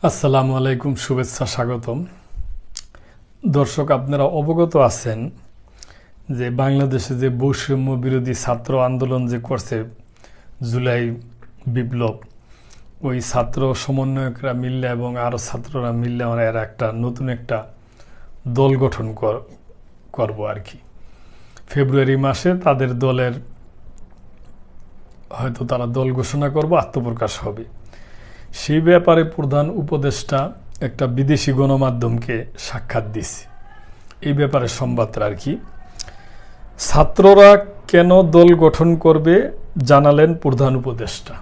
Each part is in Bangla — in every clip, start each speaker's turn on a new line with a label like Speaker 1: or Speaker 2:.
Speaker 1: আসসালামু আলাইকুম, শুভেচ্ছা, স্বাগতম। দর্শক, আপনারা অবগত আছেন যে বাংলাদেশে যে বৈষম্য বিরোধী ছাত্র আন্দোলন যে করছে, জুলাই বিপ্লব, ওই ছাত্র সমন্বয়করা মিললে এবং আরও ছাত্ররা মিললে আমরা এরা একটা নতুন একটা দল গঠন করব আর কি। ফেব্রুয়ারি মাসে তাদের দলের হয়তো তারা দল ঘোষণা করবে, আত্মপ্রকাশ হবে। সেই ব্যাপারে প্রধান উপদেষ্টা একটা বিদেশি গণমাধ্যমকে সাক্ষাৎ দিছে। এই ব্যাপারে সংবাদটা আর কি। ছাত্ররা কেন দল গঠন করবে জানালেন প্রধান উপদেষ্টা।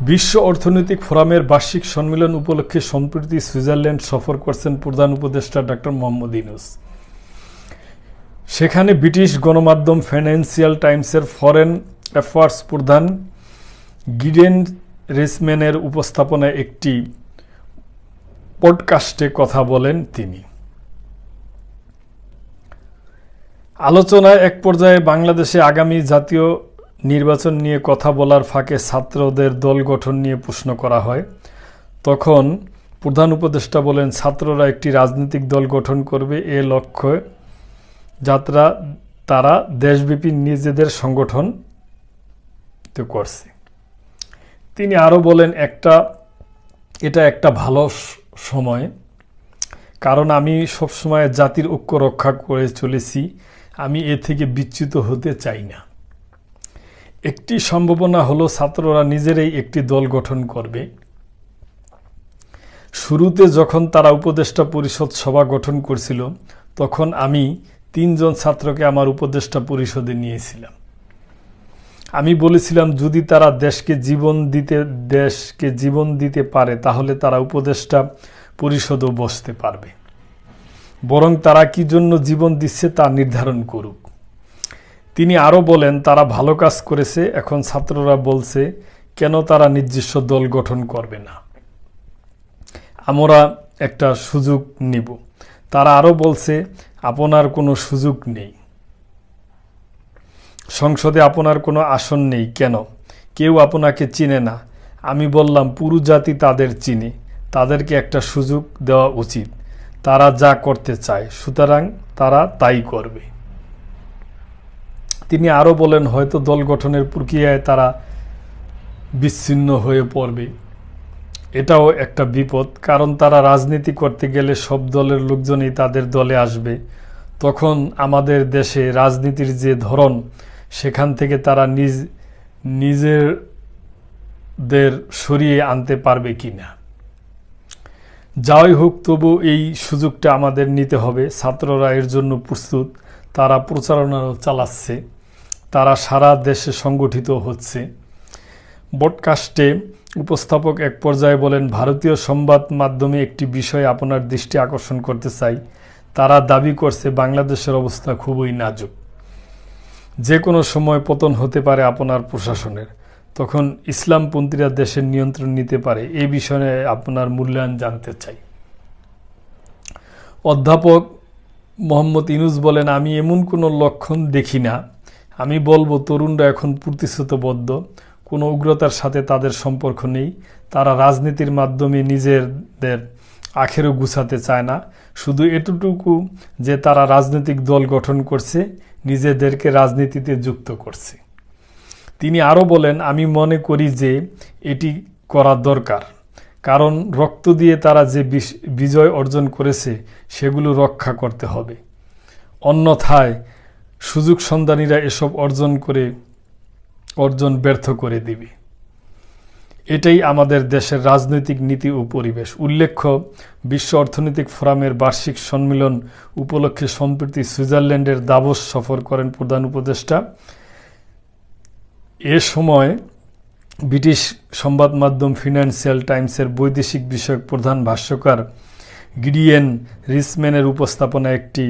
Speaker 1: বিশ্ব অর্থনৈতিক ফোরামের বার্ষিক সম্মেলন উপলক্ষে সম্প্রতি সুইজারল্যান্ড সফর করছেন প্রধান উপদেষ্টা ডক্টর মোহাম্মদ ইউনূস। সেখানে ব্রিটিশ গণমাধ্যম ফাইন্যান্সিয়াল টাইমসের ফরেন অ্যাফেয়ার্স প্রধান গিডেন রিসম্যানের উপস্থাপনায় একটি পডকাস্টে কথা বলেন তিনি। আলোচনায় এক পর্যায়ে বাংলাদেশে আগামী জাতীয় নির্বাচন নিয়ে কথা বলার ফাঁকে ছাত্রদের দল গঠন নিয়ে প্রশ্ন করা হয়। তখন প্রধান উপদেষ্টা বলেন, ছাত্ররা একটি রাজনৈতিক দল গঠন করবে এ লক্ষ্যে যাত্রা তারা দেশব্যাপী নিজেদের সংগঠন করছে। তিনি আরও বলেন, এটা একটা ভালো সময়, কারণ আমি সবসময় জাতির ঐক্য রক্ষা করে চলেছি। আমি এ থেকে বিচ্যুত হতে চাই না। একটি সম্ভাবনা হলো ছাত্ররা নিজেরাই একটি দল গঠন করবে। শুরুতে যখন তারা উপদেষ্টা পরিষদ সভা গঠন করছিল, তখন আমি 3 জন ছাত্রকে আমার উপদেষ্টা পরিষদে নিয়েছিলাম। আমি বলেছিলাম, যদি তারা দেশকে জীবন দিতে পারে তাহলে তারা উপদেষ্টা পরিষদও বসতে পারবে। বরং তারা কি জন্য জীবন দিচ্ছে তা নির্ধারণ করুক। তিনি আরও বলেন, তারা ভালো কাজ করেছে। এখন ছাত্ররা বলছে কেন তারা নিজস্ব দল গঠন করবে না, আমরা একটা সুযোগ নিব। তারা আরও বলছে, আপনার কোনো সুযোগ নেই, সংসদে আপনার কোনো আসন নেই, কেন কেউ আপনাকে চিনে না। আমি বললাম, পুরো জাতি তাদের চিনে, তাদেরকে একটা সুযোগ দেওয়া উচিত। তারা যা করতে চায়, সুতরাং তারা তাই করবে। তিনি আরও বলেন, হয়তো দল গঠনের প্রক্রিয়ায় তারা বিচ্ছিন্ন হয়ে পড়বে। এটাও একটা বিপদ, কারণ তারা রাজনীতি করতে গেলে সব দলের লোকজনই তাদের দলে আসবে। তখন আমাদের দেশে রাজনীতির যে ধরন, সেখান থেকে তারা নিজেদের সরিয়ে আনতে পারবে কিনা। যাই হোক, তবু এই সুযোগটা আমাদের নিতে হবে। ছাত্ররা এর জন্য প্রস্তুত, তারা প্রচারণাও চালাচ্ছে, তারা সারা দেশে সংগঠিত হচ্ছে। পডকাস্টে উপস্থাপক এক পর্যায়ে বলেন, ভারতীয় সংবাদ মাধ্যমে একটি বিষয়ে আপনার দৃষ্টি আকর্ষণ করতে চাই। তারা দাবি করছে বাংলাদেশের অবস্থা খুবই নাজুক, যে কোনো সময় পতন হতে পারে আপনার প্রশাসনের, তখন ইসলামপন্থীরা দেশের নিয়ন্ত্রণ নিতে পারে। এই বিষয়ে আপনার মূল্যায়ন জানতে চাই। অধ্যাপক মোহাম্মদ ইউনূস বলেন, আমি এমন কোনো লক্ষণ দেখি না। আমি বলবো, তরুণরা এখন প্রতিশ্রুতিবদ্ধ, কোনো উগ্রতার সাথে তাদের সম্পর্ক নেই। তারা রাজনীতির মাধ্যমে নিজেদের আখেরও গুছাতে চায় না, শুধু এতটুকু যে তারা রাজনৈতিক দল গঠন করছে, নিজেদেরকে রাজনীতিতে যুক্ত করছে। তিনি আরও বলেন, আমি মনে করি যে এটি করা দরকার, কারণ রক্ত দিয়ে তারা যে বিজয় অর্জন করেছে সেগুলো রক্ষা করতে হবে। অন্যথায় সুযোগ সন্ধানীরা এসব অর্জন ব্যর্থ করে দিবে। এটাই আমাদের দেশের রাজনৈতিক নীতি ও পরিবেশ। উল্লেখ্য, বিশ্ব অর্থনৈতিক ফোরামের বার্ষিক সম্মেলন উপলক্ষে সম্প্রতি সুইজারল্যান্ডের দাভোস সফর করেন প্রধান উপদেষ্টা। এ সময় ব্রিটিশ সংবাদ মাধ্যম ফিনান্সিয়াল টাইমসের বৈদেশিক বিষয়ক প্রধান ভাষ্যকার গিডিয়েন রিসম্যানের উপস্থাপনায় একটি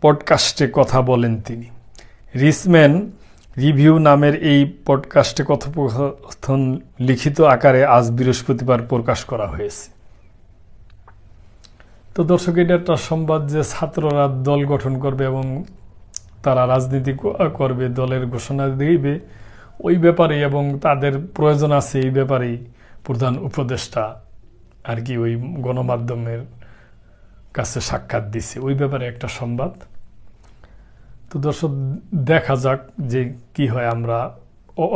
Speaker 1: পডকাস্টে কথা বলেন তিনি। রিসম্যান রিভিউ নামের এই পডকাস্টে কথোপকথন লিখিত আকারে আজ বৃহস্পতিবার প্রকাশ করা হয়েছে। তো দর্শক, এটা একটা সংবাদ যে ছাত্ররা দল গঠন করবে এবং তারা রাজনীতি করবে, দলের ঘোষণা দিবে ওই ব্যাপারে, এবং তাদের প্রয়োজন আছে এই ব্যাপারেই প্রধান উপদেষ্টা আর কি ওই গণমাধ্যমের কাছে সাক্ষাৎ দিছে, ওই ব্যাপারে একটা সংবাদ। তো দর্শক দেখা যাক যে কি হয়, আমরা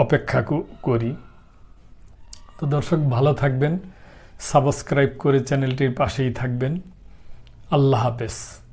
Speaker 1: অপেক্ষা করি। তো দর্শক ভালো থাকবেন, সাবস্ক্রাইব করে চ্যানেলটির পাশেই থাকবেন। আল্লাহ হাফেজ।